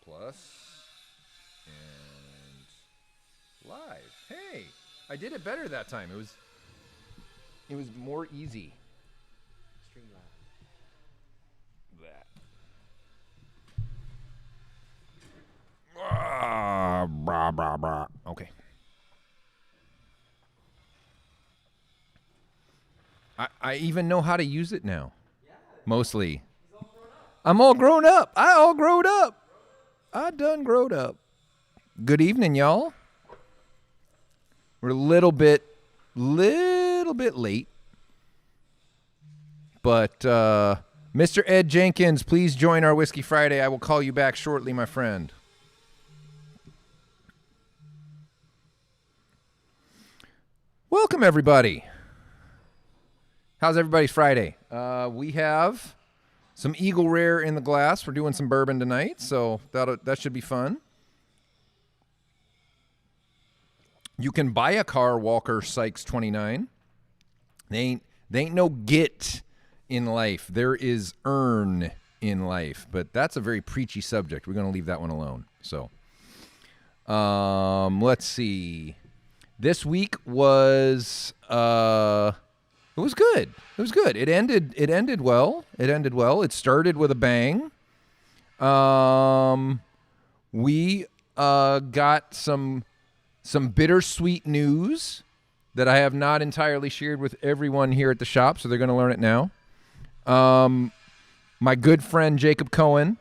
plus and live. Hey, I did it better that time. It was more easy. Streamline. That. Okay. I even know how to use it now. Yeah. Mostly. He's all grown up. I'm all grown up. I all growed up. I done growed up. Good evening, y'all. We're a little bit late. But Mr. Ed Jenkins, please join our Whiskey Friday. I will call you back shortly, my friend. Welcome, everybody. How's everybody's Friday? We have some Eagle Rare in the glass. We're doing some bourbon tonight, so that should be fun. You can buy a car, Walker Sykes 29. They ain't no get in life. There is earn in life, but that's a very preachy subject. We're going to leave that one alone. So, let's see. This week was it was good. It was good. It ended well. It started with a bang. We got some bittersweet news that I have not entirely shared with everyone here at the shop, so they're going to learn it now. My good friend Jacob Cohen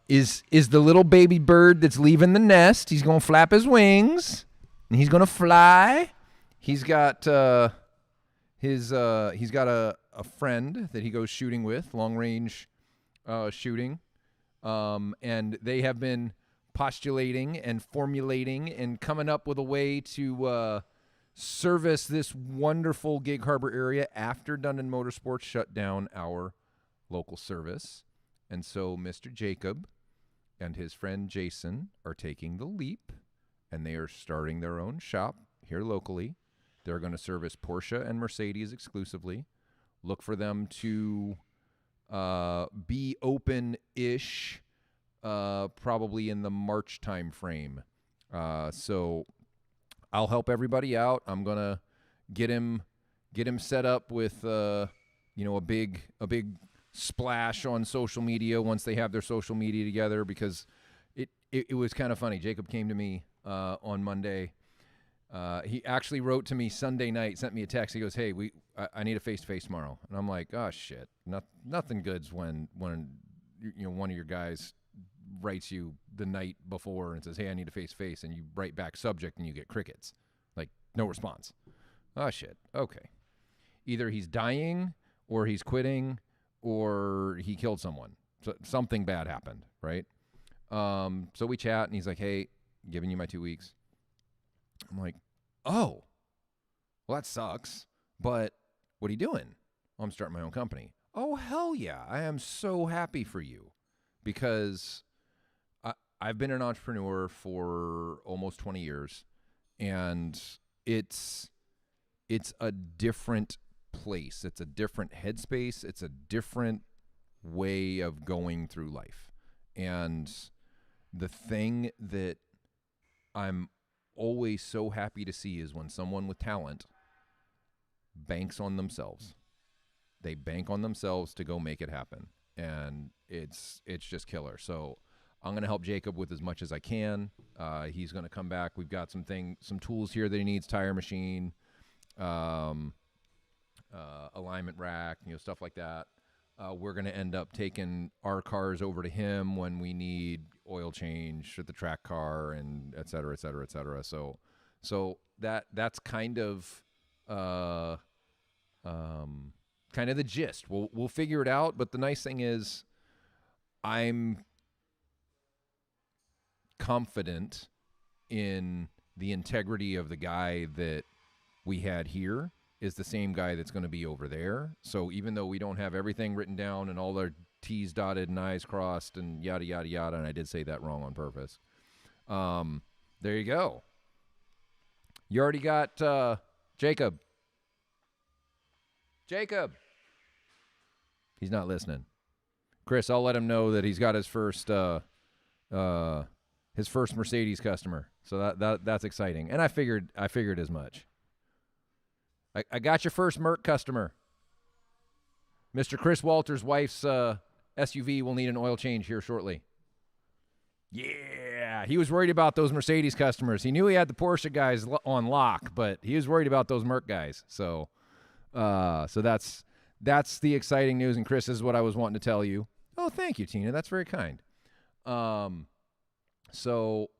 is the little baby bird that's leaving the nest. He's going to flap his wings and he's going to fly. He's got a friend that he goes shooting with, long range shooting, and they have been postulating and formulating and coming up with a way to service this wonderful Gig Harbor area after Dundon Motorsports shut down our local service. And so Mr. Jacob and his friend Jason are taking the leap, and they are starting their own shop here locally. They're going to service Porsche and Mercedes exclusively. Look for them to be open-ish probably in the March time frame. So I'll help everybody out. I'm going to get him set up with a big splash on social media once they have their social media together, because it was kind of funny. Jacob came to me on Monday. He actually wrote to me Sunday night, sent me a text. He goes, "Hey, I need a face-to-face tomorrow." And I'm like, "Oh shit, nothing good's when one of your guys writes you the night before and says, 'Hey, I need a face-to-face,' and you write back subject and you get crickets, like no response. Oh shit, okay. Either he's dying or he's quitting or he killed someone. So something bad happened, right? So we chat and he's like, 'Hey, giving you my 2 weeks.' I'm like, oh, well, that sucks, but what are you doing? Well, I'm starting my own company. Oh, hell yeah. I am so happy for you, because I've been an entrepreneur for almost 20 years, and it's a different place. It's a different headspace. It's a different way of going through life. And the thing that I'm always so happy to see is when someone with talent banks on themselves. They bank on themselves to go make it happen, and it's just killer. So I'm going to help Jacob with as much as I can. He's going to come back. We've got some tools here that he needs: tire machine, alignment rack, stuff like that. We're going to end up taking our cars over to him when we need oil change at the track car, and et cetera, et cetera, et cetera. So that's kind of the gist. We'll figure it out. But the nice thing is, I'm confident in the integrity of the guy that we had here is the same guy that's going to be over there. So even though we don't have everything written down and all our T's dotted and I's crossed and yada, yada, yada, and I did say that wrong on purpose, there you go. You already got Jacob. Jacob. He's not listening. Chris, I'll let him know that he's got his first Mercedes customer. So that's exciting. And I figured as much. I got your first Merc customer. Mr. Chris Walters' wife's SUV will need an oil change here shortly. Yeah, he was worried about those Mercedes customers. He knew he had the Porsche guys on lock, but he was worried about those Merc guys. So that's the exciting news. And Chris, this is what I was wanting to tell you. Oh, thank you, Tina. That's very kind. So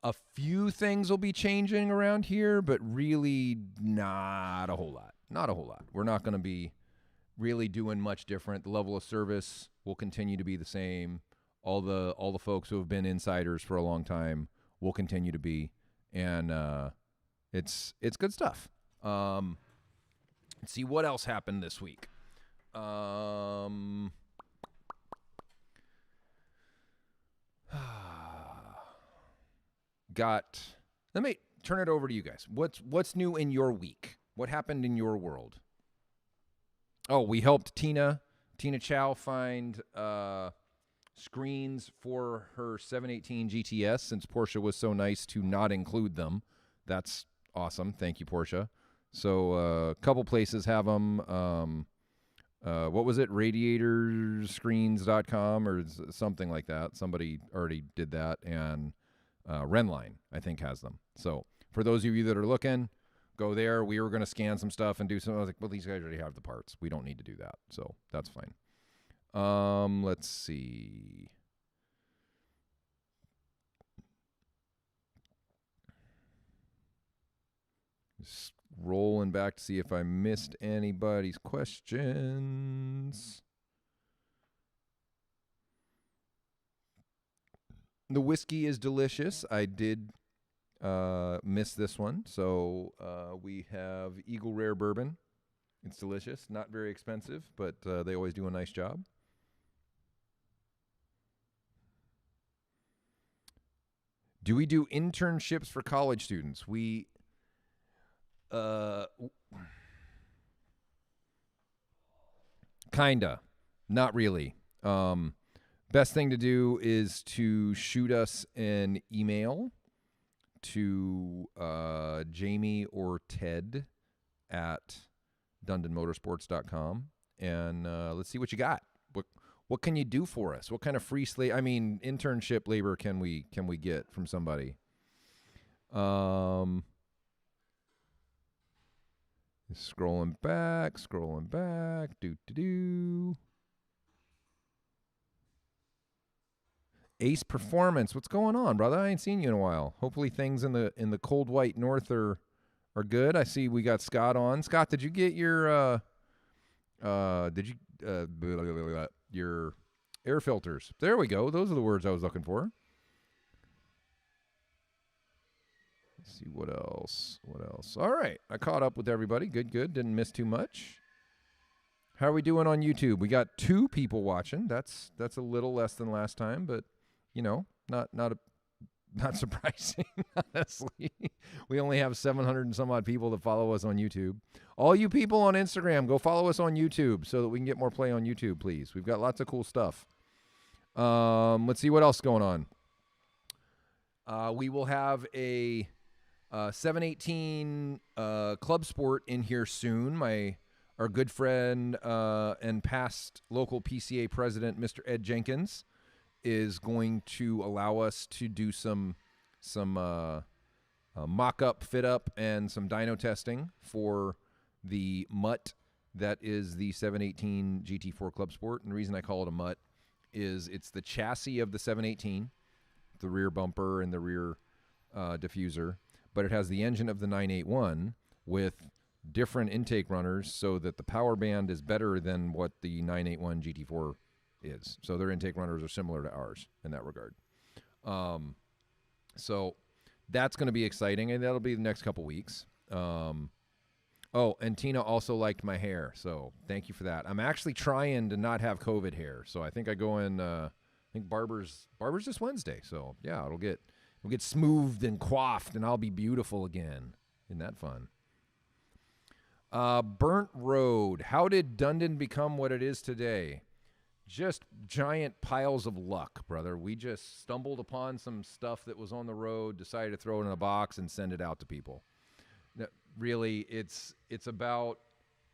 a few things will be changing around here, but really not a whole lot. Not a whole lot. We're not going to be really doing much different. The level of service will continue to be the same. All the folks who have been insiders for a long time will continue to be, and it's good stuff. Let's see what else happened this week. Let me turn it over to you guys. What's new in your week? What happened in your world? Oh, we helped Tina Chow find screens for her 718 GTS since Porsche was so nice to not include them. That's awesome. Thank you, Porsche. So a couple places have them. What was it? Radiatorscreens.com or something like that. Somebody already did that. And Renline, I think, has them. So for those of you that are looking, go there. We were going to scan some stuff and do some. I was like, well, these guys already have the parts. We don't need to do that. So that's fine. Let's see. Scrolling back to see if I missed anybody's questions. The whiskey is delicious. I did miss this one. So we have Eagle Rare Bourbon. It's delicious. Not very expensive, but they always do a nice job. Do we do internships for college students? We kinda. Not really. Best thing to do is to shoot us an email to Jamie or Ted at DundonMotorsports.com, and let's see what you got. What can you do for us? What kind of free internship labor can we get from somebody? Scrolling back. Ace Performance, what's going on, brother? I ain't seen you in a while. Hopefully things in the cold white north are good. I see we got Scott on. Scott, did you get your your air filters? There we go. Those are the words I was looking for. Let's see what else. All right, I caught up with everybody. Good. Didn't miss too much. How are we doing on YouTube? We got 2 people watching. That's a little less than last time, but not surprising, honestly. We only have 700 and some odd people that follow us on YouTube. All you people on Instagram, go follow us on YouTube so that we can get more play on YouTube, please. We've got lots of cool stuff. Let's see what else is going on. We will have a 718 Club Sport in here soon. Our good friend and past local PCA president, Mr. Ed Jenkins, is going to allow us to do some mock-up, fit-up, and some dyno testing for the mutt that is the 718 Gt4 Club Sport. And the reason I call it a mutt is it's the chassis of the 718, the rear bumper and the rear diffuser, but it has the engine of the 981 with different intake runners so that the power band is better than what the 981 GT4 is. So their intake runners are similar to ours in that regard. So that's going to be exciting, and that'll be the next couple weeks. Oh, and Tina also liked my hair, so thank you for that. I'm actually trying to not have COVID hair, so I think I go in. I think barber's this Wednesday, so yeah, it'll get smoothed and coiffed, and I'll be beautiful again. Isn't that fun? Burnt Road. How did Dundon become what it is today? just giant piles of luck, brother. We just stumbled upon some stuff that was on the road, decided to throw it in a box and send it out to people. Really, it's about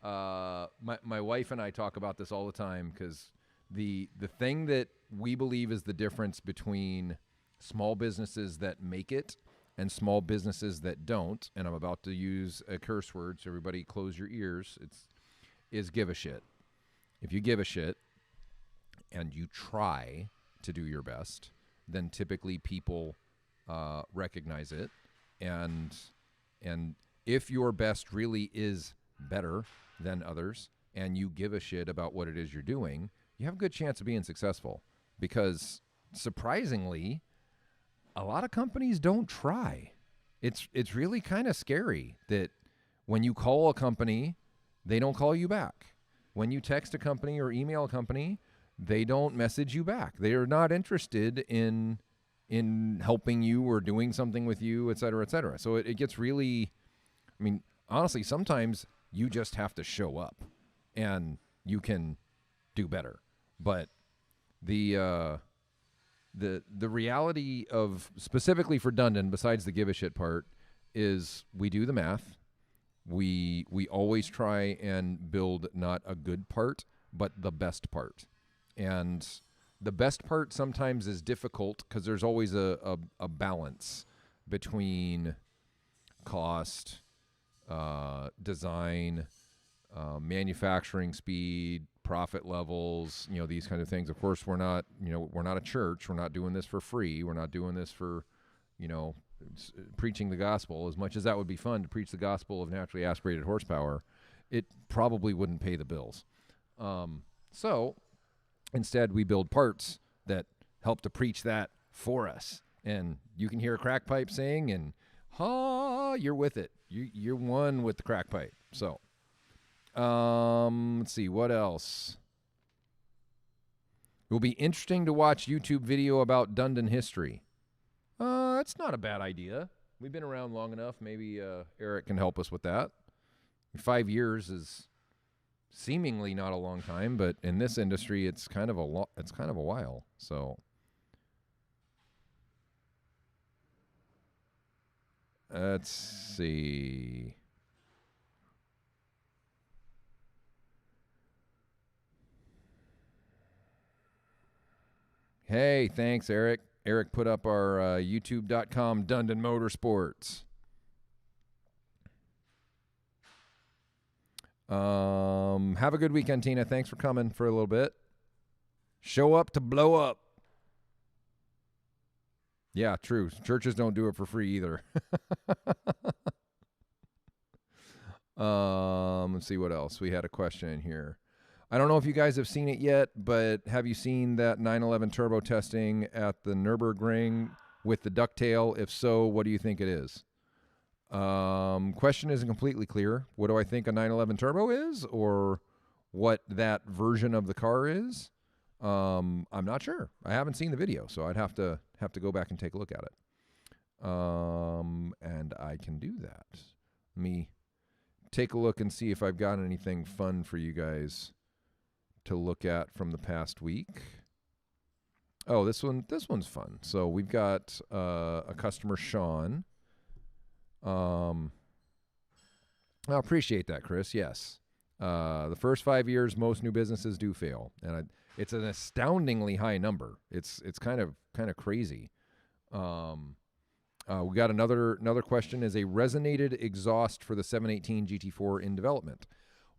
my wife and I talk about this all the time, because the thing that we believe is the difference between small businesses that make it and small businesses that don't, and I'm about to use a curse word, so everybody close your ears, is give a shit. If you give a shit and you try to do your best, then typically people recognize it. And if your best really is better than others and you give a shit about what it is you're doing, you have a good chance of being successful. Because surprisingly, a lot of companies don't try. It's really kind of scary that when you call a company, they don't call you back. When you text a company or email a company, they don't message you back. They are not interested in helping you or doing something with you, et cetera, et cetera. So it gets really, I mean, honestly, sometimes you just have to show up and you can do better. But the reality of, specifically for Dundon, besides the give a shit part, is we do the math. We always try and build not a good part, but the best part. And the best part sometimes is difficult because there's always a balance between cost, design, manufacturing speed, profit levels, these kind of things. Of course, we're not a church. We're not doing this for free. We're not doing this for, preaching the gospel. As much as that would be fun to preach the gospel of naturally aspirated horsepower, it probably wouldn't pay the bills. So instead, we build parts that help to preach that for us. And you can hear a crack pipe sing, and you're with it. You're one with the crack pipe. So, let's see, what else? It will be interesting to watch YouTube video about Dundon history. That's not a bad idea. We've been around long enough. Maybe Eric can help us with that. 5 years is seemingly not a long time, but in this industry, it's kind of a while. So, let's see. Hey, thanks, Eric. Eric put up our youtube.com Dundon Motorsports. Have a good weekend, Tina. Thanks for coming for a little bit. Show up to blow up. Yeah, true. Churches don't do it for free either. Let's see what else. We had a question in here. I don't know if you guys have seen it yet, but have you seen that 911 turbo testing at the Nürburgring with the ducktail? If so, what do you think it is? Question isn't completely clear. What do I think a 911 turbo is, or what that version of the car is? I'm not sure. I haven't seen the video, so I'd have to go back and take a look at it. And I can do that. Let me take a look and see if I've got anything fun for you guys to look at from the past week. Oh, this one's fun. So we've got a customer, Sean. I appreciate that, Chris. Yes. The first 5 years, most new businesses do fail, and it's an astoundingly high number. It's kind of crazy. We got another question. Is a resonated exhaust for the 718 GT4 in development?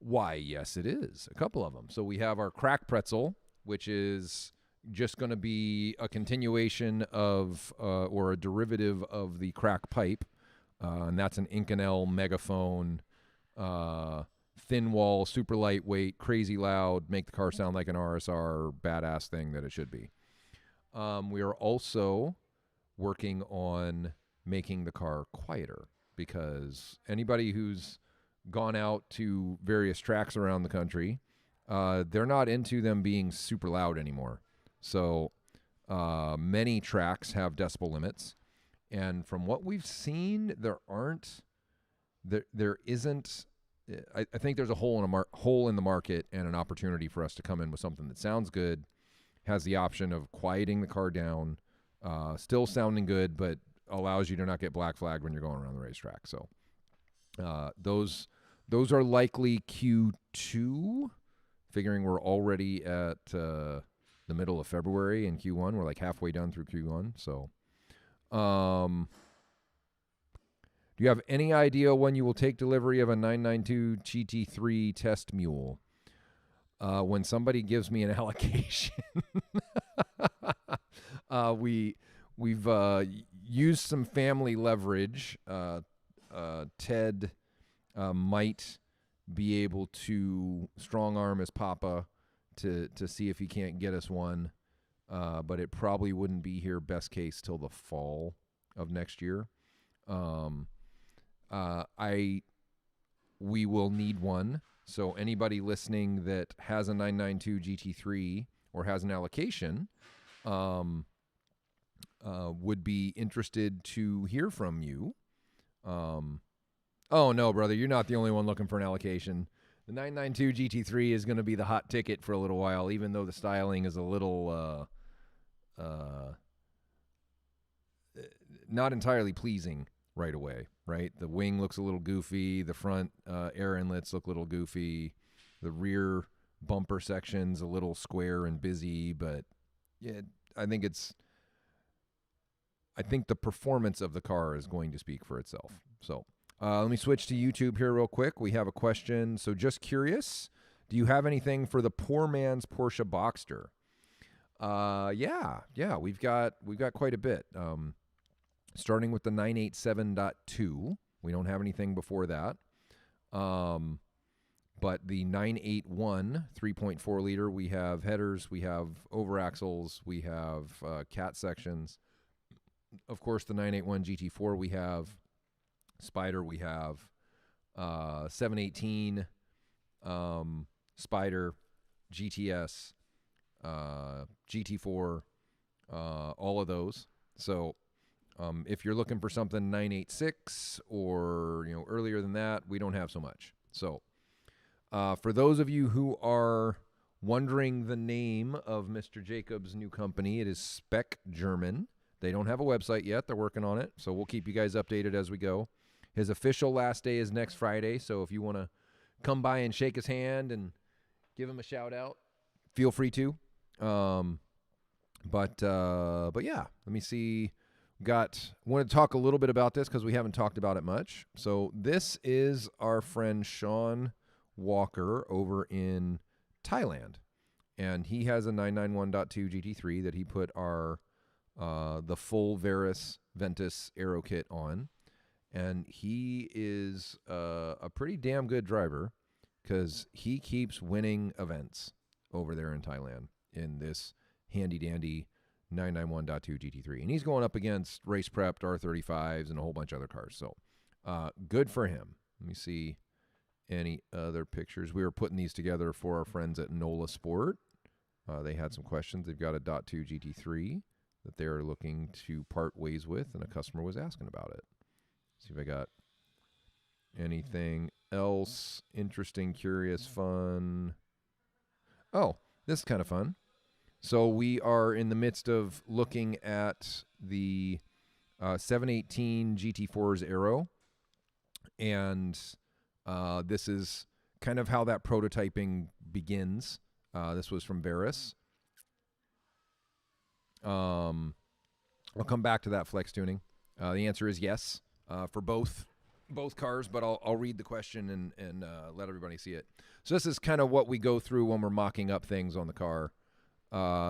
Why, yes, it is. A couple of them. So we have our crack pretzel, which is just going to be a continuation of or a derivative of the crack pipe. And that's an Inconel megaphone, thin wall, super lightweight, crazy loud, make the car sound like an RSR, badass thing that it should be. We are also working on making the car quieter, because anybody who's gone out to various tracks around the country, they're not into them being super loud anymore. So many tracks have decibel limits. And from what we've seen, there isn't I think there's a hole in the market and an opportunity for us to come in with something that sounds good, has the option of quieting the car down, still sounding good, but allows you to not get black flagged when you're going around the racetrack. So those are likely Q2, figuring we're already at the middle of February in Q1. We're like halfway done through Q1. So do you have any idea when you will take delivery of a 992 GT3 test mule? When somebody gives me an allocation. We've used some family leverage. Ted might be able to strong arm his papa to see if he can't get us one, but it probably wouldn't be here best case till the fall of next year. We will need one. So anybody listening that has a 992 GT3 or has an allocation would be interested to hear from you. Oh, no, brother, you're not the only one looking for an allocation. The 992 GT3 is going to be the hot ticket for a little while, even though the styling is a little not entirely pleasing right away, right? The wing looks a little goofy. The front air inlets look a little goofy. The rear bumper section's a little square and busy, but yeah, I think the performance of the car is going to speak for itself. So let me switch to YouTube here real quick. We have a question. So just curious, do you have anything for the poor man's Porsche Boxster? Yeah, we've got quite a bit. Starting with the 987.2, we don't have anything before that. But the 981 3.4 liter, we have headers, we have over axles, we have cat sections. Of course, the 981 GT4, we have Spider, we have 718 Spider, GTS, Gt4, all of those. So if you're looking for something 986 or earlier than that, we don't have so much. So for those of you who are wondering the name of Mr. Jacob's new company, it is Spec German. They don't have a website yet. They're working on it, so we'll keep you guys updated as we go. His official last day is next Friday, so if you want to come by and shake his hand and give him a shout out, feel free to. But yeah, let me see. Want to talk a little bit about this because we haven't talked about it much. So this is our friend Sean Walker over in Thailand, and he has a 991.2 GT3 that he put the full Ventus Aero kit on, and he is a pretty damn good driver because he keeps winning events over there in Thailand in this handy-dandy 991.2 GT3. And he's going up against race-prepped R35s and a whole bunch of other cars. So good for him. Let me see any other pictures. We were putting these together for our friends at NOLA Sport. They had some questions. They've got a .2 GT3 that they're looking to part ways with, and a customer was asking about it. See if I got anything else interesting, curious, fun. Oh, this is kind of fun. So we are in the midst of looking at the 718 GT4's Aero, and this is kind of how that prototyping begins. This was from Veris. I'll come back to that flex tuning. The answer is yes for both cars, but I'll read the question and let everybody see it. So this is kind of what we go through when we're mocking up things on the car.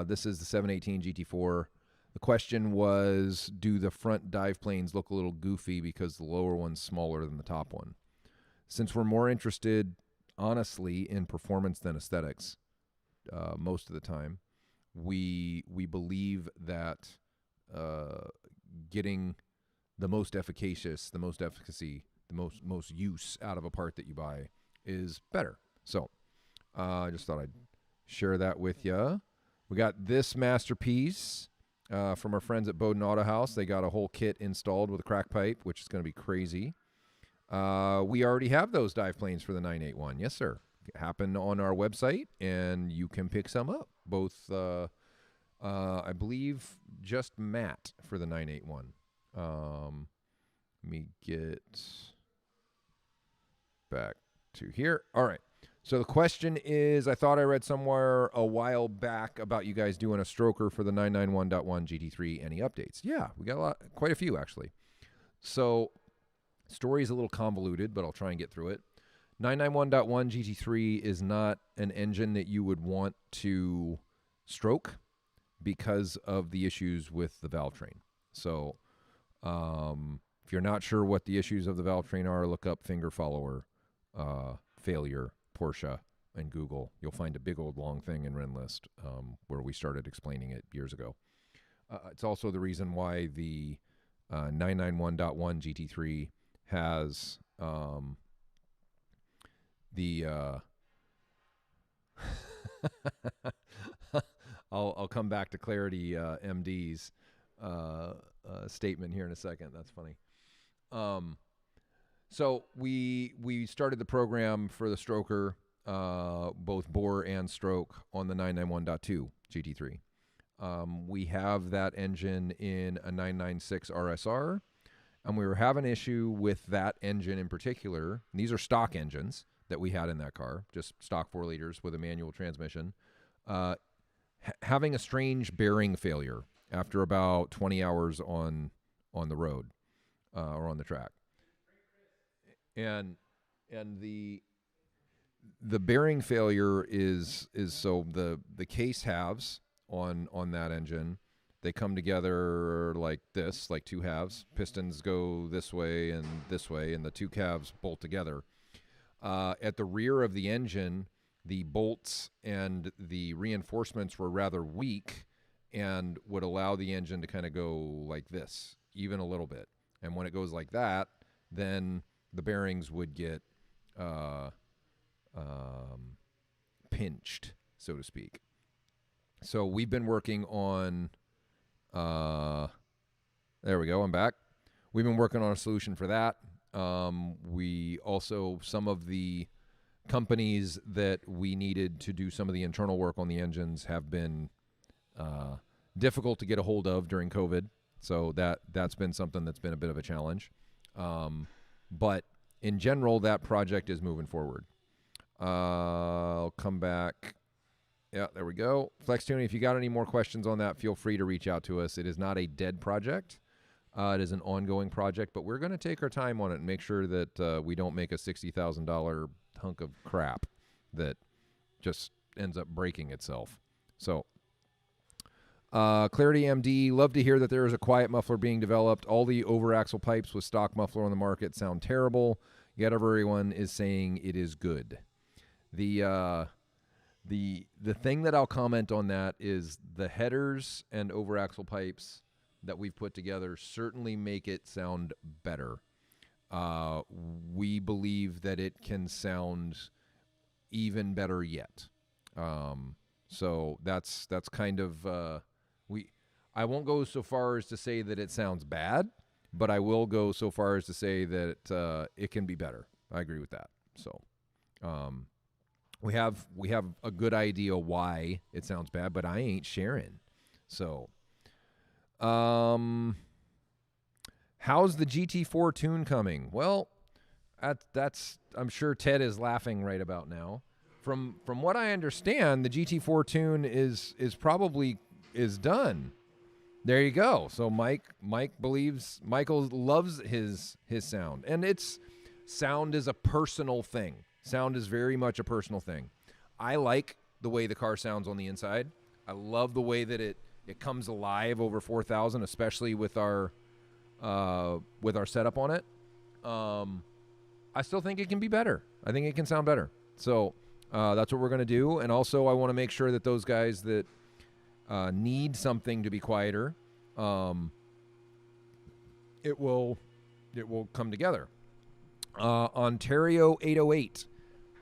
This is the 718 GT4. The question was, do the front dive planes look a little goofy because the lower one's smaller than the top one? Since we're more interested, honestly, in performance than aesthetics most of the time, we believe that getting the most efficacious, the most efficacy, the most use out of a part that you buy is better. So I just thought I'd share that with you. We got this masterpiece from our friends at Bowden Auto House. They got a whole kit installed with a crack pipe, which is going to be crazy. We already have those dive planes for the 981. Yes, sir. It happened on our website, and you can pick some up. Both, I believe, just Matt for the 981. Let me get back to here. All right. So the question is, I thought I read somewhere a while back about you guys doing a stroker for the 991.1 GT3. Any updates? Yeah, we got quite a few, actually. So story is a little convoluted, but I'll try and get through it. 991.1 GT3 is not an engine that you would want to stroke because of the issues with the valve train. So if you're not sure what the issues of the valve train are, look up finger follower failure Porsche and Google. You'll find a big old long thing in Renlist where we started explaining it years ago. It's also the reason why the 991.1 GT3 has I'll come back to Clarity MD's statement here in a second. That's funny. So we started the program for the stroker, both bore and stroke, on the 991.2 GT3. We have that engine in a 996 RSR, and we were having an issue with that engine in particular. And these are stock engines that we had in that car, just stock 4 liters with a manual transmission, having a strange bearing failure after about 20 hours on the road or on the track. And the bearing failure is so the case halves on that engine, they come together like this, like two halves. Pistons go this way, and the two calves bolt together. At the rear of the engine, the bolts and the reinforcements were rather weak and would allow the engine to kind of go like this, even a little bit. And when it goes like that, then the bearings would get pinched, so to speak. So we've been working on, there we go, I'm back. We've been working on a solution for that. We also, some of the companies that we needed to do some of the internal work on the engines have been difficult to get a hold of during COVID. So that's been something that's been a bit of a challenge. But in general, that project is moving forward. I'll come back. Yeah, there we go. Flex Tuning, if you got any more questions on that, feel free to reach out to us. It is not a dead project. It is an ongoing project, but we're going to take our time on it and make sure that we don't make a $60,000 hunk of crap that just ends up breaking itself. So, Clarity MD, love to hear that there is a quiet muffler being developed. All the over-axle pipes with stock muffler on the market sound terrible, yet everyone is saying it is good. The thing that I'll comment on that is the headers and over-axle pipes that we've put together certainly make it sound better. We believe that it can sound even better yet. So that's kind of I won't go so far as to say that it sounds bad, but I will go so far as to say that it can be better. I agree with that. So we have a good idea why it sounds bad, but I ain't sharing. So how's the Gt4 tune coming? Well, that's I'm sure Ted is laughing right about now. From what I understand, the Gt4 tune is probably done. There you go. So Michael loves his sound, and sound is a personal thing. Sound is very much a personal thing. I like the way the car sounds on the inside. I love the way that it comes alive over 4,000, especially with our setup on it. I still think it can be better. I think it can sound better. So that's what we're going to do. And also I want to make sure that those guys that need something to be quieter, it will come together. Ontario 808.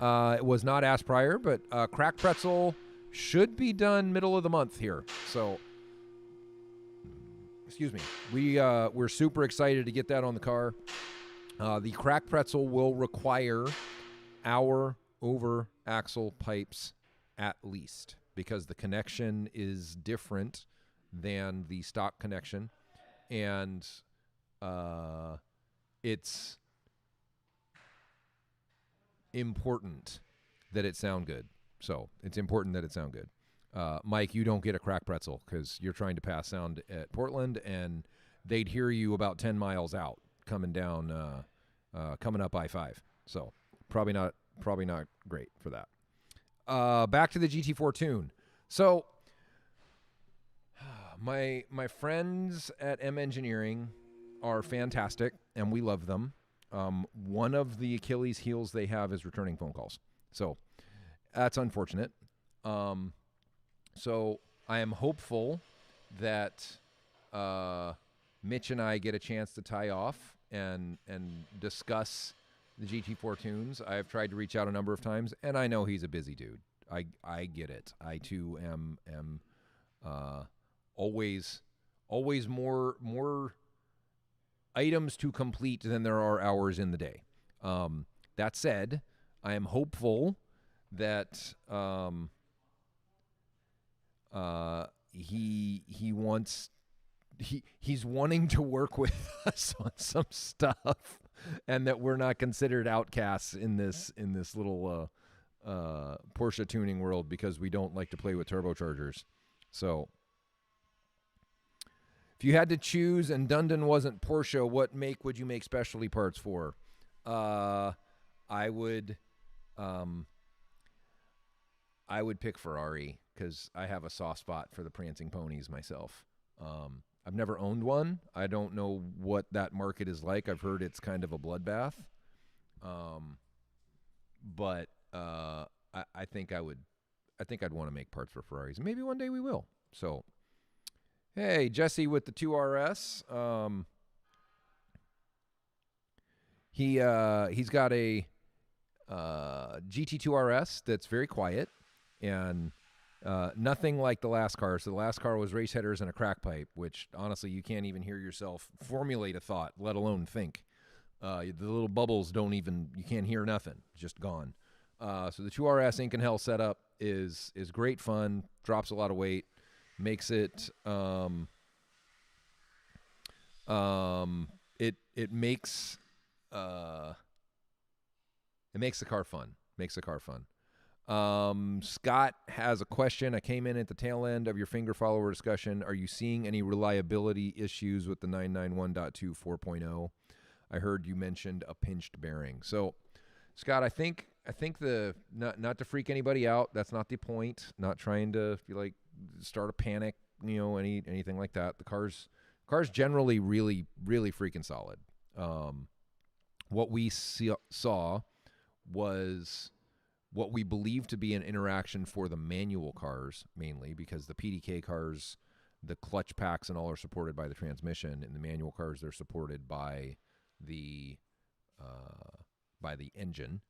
It was not asked prior, but Crack Pretzel should be done middle of the month here. So, excuse me. We're super excited to get that on the car. The crack pretzel will require hour over axle pipes at least, because the connection is different than the stock connection, and it's important that it sound good. So it's important that it sound good. Mike, you don't get a crack pretzel because you're trying to pass sound at Portland, and they'd hear you about 10 miles out coming down, coming up I-5. So probably not great for that. Back to the GT4 tune. So my friends at M Engineering are fantastic, and we love them. One of the Achilles heels they have is returning phone calls. So that's unfortunate. So I am hopeful that Mitch and I get a chance to tie off and discuss the GT4 tunes. I've tried to reach out a number of times, and I know he's a busy dude. I get it. I too am always more items to complete than there are hours in the day. That said, I am hopeful that he's wanting to work with us on some stuff, and that we're not considered outcasts in this little Porsche tuning world because we don't like to play with turbochargers. So if you had to choose and Dundon wasn't Porsche, what make would you make specialty parts for? I would pick Ferrari because I have a soft spot for the prancing ponies myself. I've never owned one. I don't know what that market is like. I've heard it's kind of a bloodbath. But I think I'd want to make parts for Ferraris. Maybe one day we will. So, hey, Jesse with the 2RS. He's got a GT2RS that's very quiet and nothing like the last car. So the last car was race headers and a crack pipe, which honestly you can't even hear yourself formulate a thought, let alone think. The little bubbles you can't hear nothing, just gone. So the 2RS Ink and Hell setup is great fun, drops a lot of weight, makes it it makes the car fun. Scott has a question. I came in at the tail end of your finger follower discussion. Are you seeing any reliability issues with the 991.2 4.0? I heard you mentioned a pinched bearing. So, Scott, I think the not to freak anybody out. That's not the point. Not trying to start a panic, anything like that. The car's generally really freaking solid. What we saw was what we believe to be an interaction for the manual cars, mainly because the PDK cars, the clutch packs and all are supported by the transmission, and the manual cars, they're supported by the engine.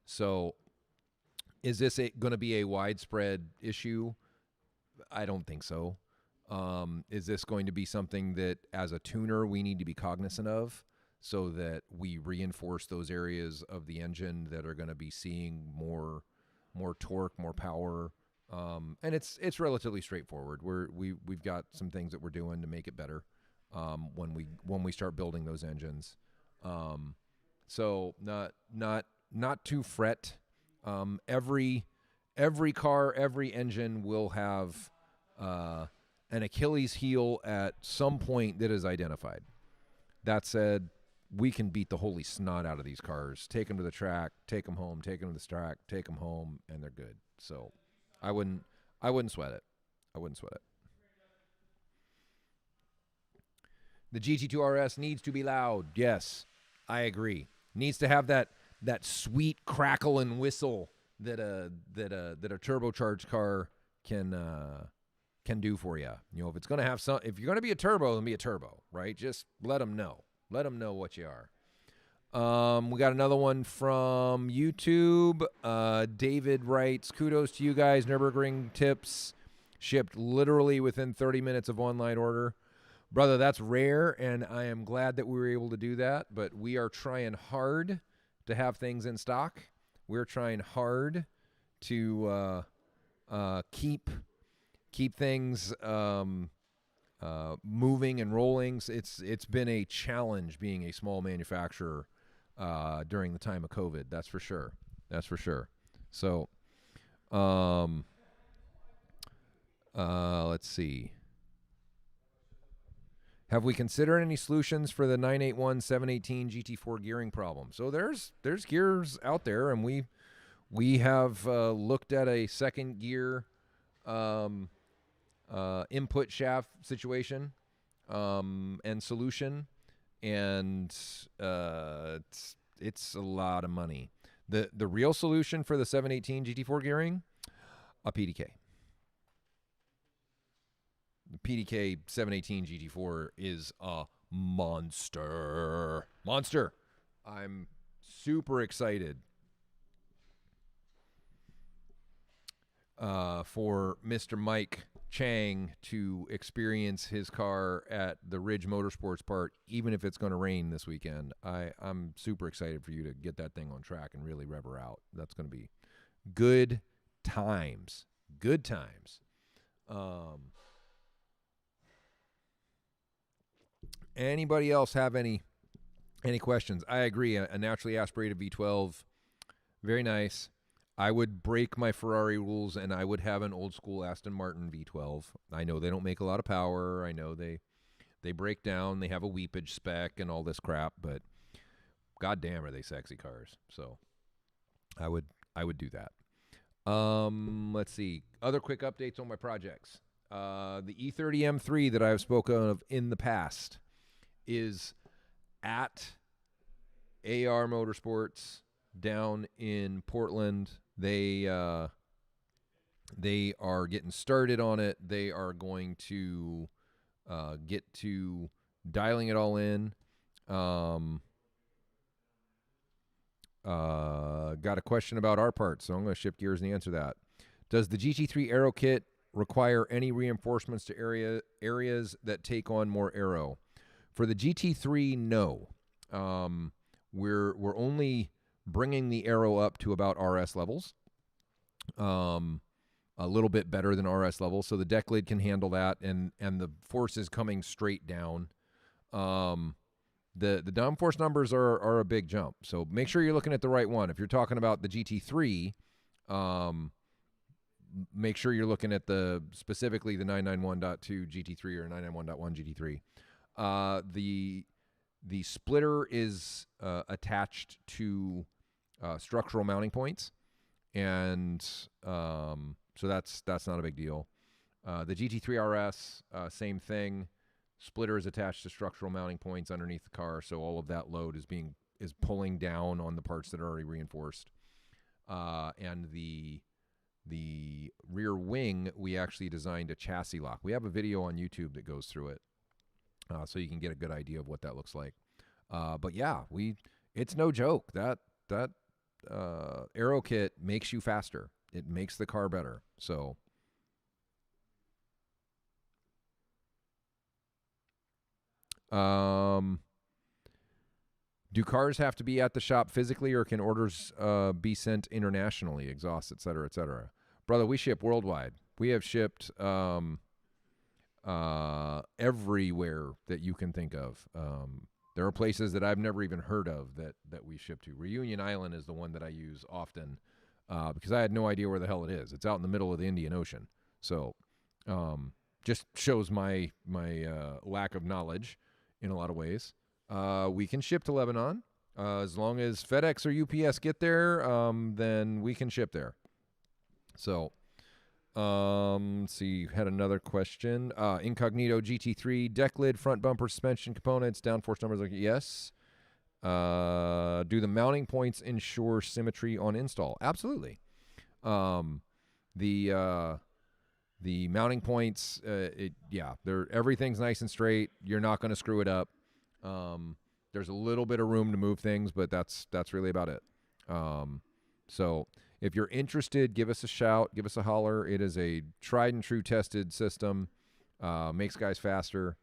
So is this going to be a widespread issue? I don't think so. Is this going to be something that as a tuner we need to be cognizant of, so that we reinforce those areas of the engine that are going to be seeing more torque, more power? And it's relatively straightforward. We've got some things that we're doing to make it better when we start building those engines. So not to fret. Every car, every engine will have an Achilles heel at some point that is identified. That said, we can beat the holy snot out of these cars, take them to the track, take them home, take them to the track, take them home, and they're good. So I wouldn't sweat it. The GT2 RS needs to be loud. Yes, I agree. Needs to have that sweet crackle and whistle that a turbocharged car can do for you. If it's going to have if you're going to be a turbo, then be a turbo, right? Just let them know. Let them know what you are. We got another one from YouTube. David writes, kudos to you guys. Nürburgring tips shipped literally within 30 minutes of online order. Brother, that's rare, and I am glad that we were able to do that, but we are trying hard to have things in stock. We're trying hard to keep things moving and rolling. It's been a challenge being a small manufacturer during the time of COVID. That's for sure. That's for sure. So, let's see. Have we considered any solutions for the 981 718 GT4 gearing problem? So there's gears out there, and we have looked at a second gear input shaft situation and solution, and it's a lot of money. The real solution for the 718 GT4 gearing, a PDK. The PDK 718 GT4 is a monster. Monster. I'm super excited for Mr. Mike Chang to experience his car at the Ridge Motorsports part, even if it's going to rain this weekend. I'm super excited for you to get that thing on track and really rev her out. That's going to be good times. Good times. Anybody else have any questions? I agree. A naturally aspirated V12, very nice. I would break my Ferrari rules, and I would have an old school Aston Martin V12. I know they don't make a lot of power. I know they break down. They have a weepage spec and all this crap, but goddamn, are they sexy cars? So I would do that. Let's see. Other quick updates on my projects. The E30 M3 that I've spoken of in the past is at AR Motorsports down in Portland. They are getting started on it. They are going to get to dialing it all in. Got a question about our parts, so I'm going to shift gears and answer that. Does the GT3 aero kit require any reinforcements to areas that take on more aero? For the GT3, no. We're only bringing the aero up to about RS levels, a little bit better than RS levels, so the deck lid can handle that, and the force is coming straight down. The downforce numbers are a big jump, so make sure you're looking at the right one. If you're talking about the GT3, make sure you're looking at specifically the 991.2 GT3 or 991.1 GT3. The splitter is attached to structural mounting points, and so that's not a big deal. The GT3 RS, same thing. Splitter is attached to structural mounting points underneath the car, so all of that load is pulling down on the parts that are already reinforced. And the rear wing, we actually designed a chassis lock. We have a video on YouTube that goes through it, so you can get a good idea of what that looks like. But yeah, it's no joke. That aero kit makes you faster. It makes the car better. So do cars have to be at the shop physically, or can orders be sent internationally, exhaust, et cetera, et cetera? Brother, we ship worldwide. We have shipped everywhere that you can think of. There are places that I've never even heard of that we ship to. Reunion Island is the one that I use often because I had no idea where the hell it is. It's out in the middle of the Indian Ocean. So just shows my lack of knowledge in a lot of ways. We can ship to Lebanon. As long as FedEx or UPS get there, then we can ship there. So, let's see, had another question. Incognito GT3, deck lid, front bumper, suspension components, downforce numbers. Like, yes. Do the mounting points ensure symmetry on install? Absolutely. The mounting points, everything's nice and straight. You're not going to screw it up. There's a little bit of room to move things, but that's really about it. So if you're interested, give us a shout, give us a holler. It is a tried and true tested system, makes guys faster.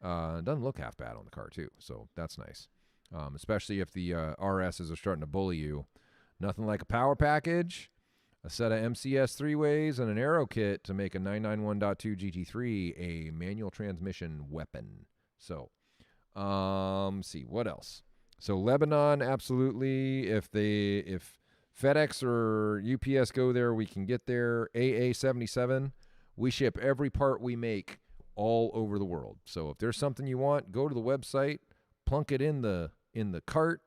It doesn't look half bad on the car too, so that's nice. Especially if the RSs are starting to bully you. Nothing like a power package, a set of MCS 3-ways, and an aero kit to make a 991.2 GT3 a manual transmission weapon. So, see what else. So Lebanon, absolutely. If FedEx or UPS go there, we can get there. AA77, we ship every part we make all over the world. So if there's something you want, go to the website, plunk it in the cart,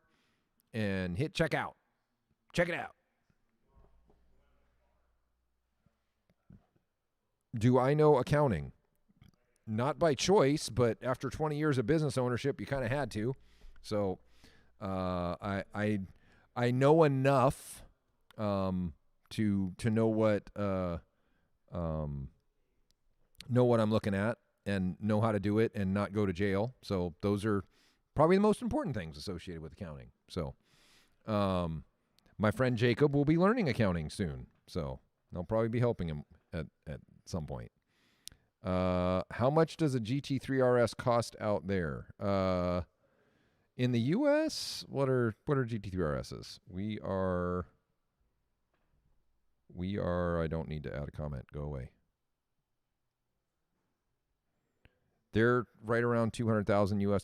and hit checkout. Check it out. Do I know accounting? Not by choice, but after 20 years of business ownership, you kind of had to. So I know enough to know what I'm looking at and know how to do it and not go to jail. So those are probably the most important things associated with accounting. So my friend Jacob will be learning accounting soon. So I'll probably be helping him at some point. How much does a GT3 RS cost out there? In the U.S., what are GT3 RSs? We are. I don't need to add a comment. Go away. They're right around $200,000 US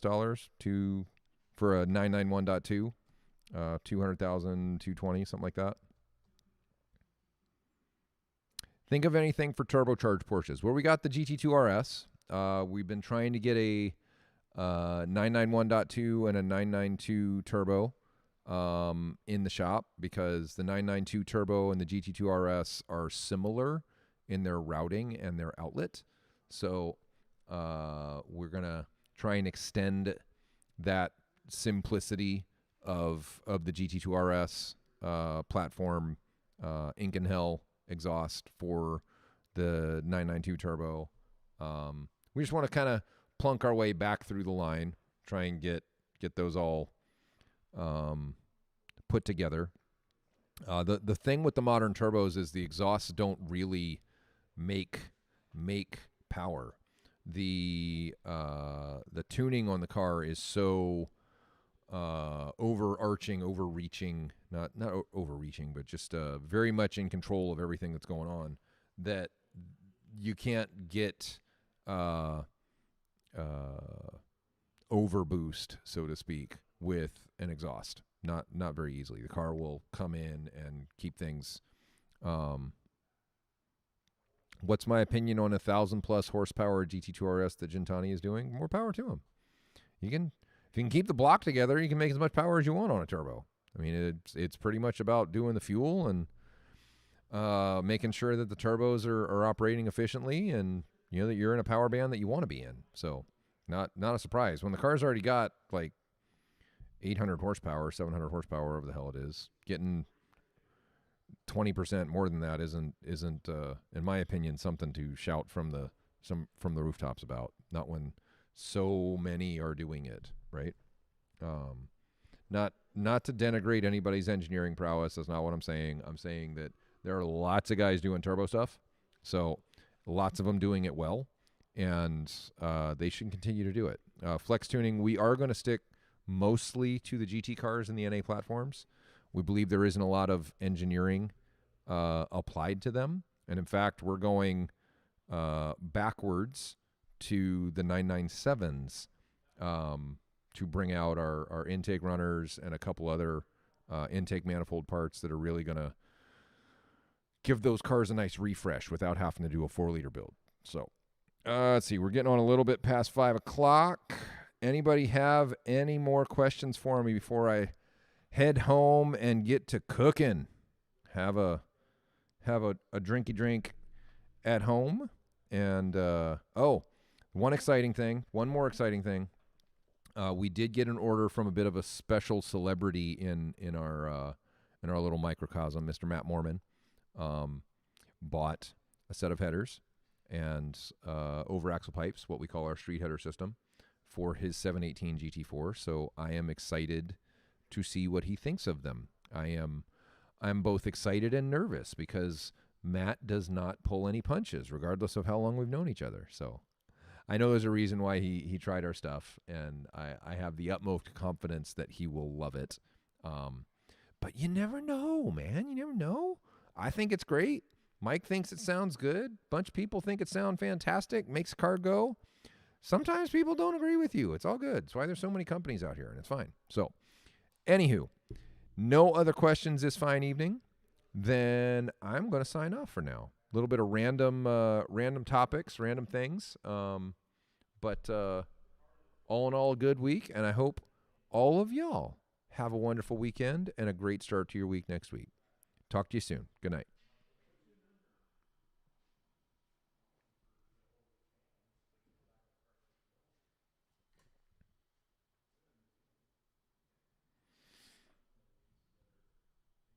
for a 991.2, 200,000, 220, something like that. Think of anything for turbocharged Porsches. Well, we got the GT2 RS. We've been trying to get a 991.2 and a 992 turbo in the shop because the 992 turbo and the GT2 RS are similar in their routing and their outlet. So we're going to try and extend that simplicity of the GT2 RS platform, Ink and Hell exhaust for the 992 turbo. We just want to kind of plunk our way back through the line, try and get those all put together. The thing with the modern turbos is the exhausts don't really make power. The tuning on the car is so overreaching, not overreaching, but just very much in control of everything that's going on, that you can't get overboost, so to speak, with an exhaust. Not very easily. The car will come in and keep things. What's my opinion on 1,000+ horsepower GT2 RS that Gintani is doing? More power to him. If you can keep the block together, you can make as much power as you want on a turbo. I mean, it's pretty much about doing the fuel and making sure that the turbos are operating efficiently, and you know that you're in a power band that you want to be in. So not a surprise when the car's already got like 800 horsepower, 700 horsepower, whatever the hell it is. Getting 20% more than that isn't in my opinion something to shout from the rooftops about. Not when so many are doing it, right? Not to denigrate anybody's engineering prowess. That's not what I'm saying. I'm saying that there are lots of guys doing turbo stuff, so lots of them doing it well, and they should continue to do it. Flex tuning, we are going to stick mostly to the GT cars and the NA platforms. We believe there isn't a lot of engineering applied to them. And in fact, we're going backwards to the 997s to bring out our intake runners and a couple other intake manifold parts that are really going to give those cars a nice refresh without having to do a 4-liter build. So let's see. We're getting on a little bit past 5 o'clock. Anybody have any more questions for me before I head home and get to cooking? Have a drinky drink at home. And one more exciting thing. We did get an order from a bit of a special celebrity in our little microcosm. Mr. Matt Mormon bought a set of headers and over axle pipes, what we call our street header system, for his 718 GT4. So I am excited to see what he thinks of them. I'm both excited and nervous because Matt does not pull any punches, regardless of how long we've known each other. So I know there's a reason why he tried our stuff, and I have the utmost confidence that he will love it. But you never know, man. You never know. I think it's great. Mike thinks it sounds good. Bunch of people think it sounds fantastic. Makes the car go. Sometimes people don't agree with you. It's all good. That's why there's so many companies out here, and it's fine. So, anywho, no other questions this fine evening. Then I'm going to sign off for now. A little bit of random topics, random things. But all in all, a good week, and I hope all of y'all have a wonderful weekend and a great start to your week next week. Talk to you soon. Good night.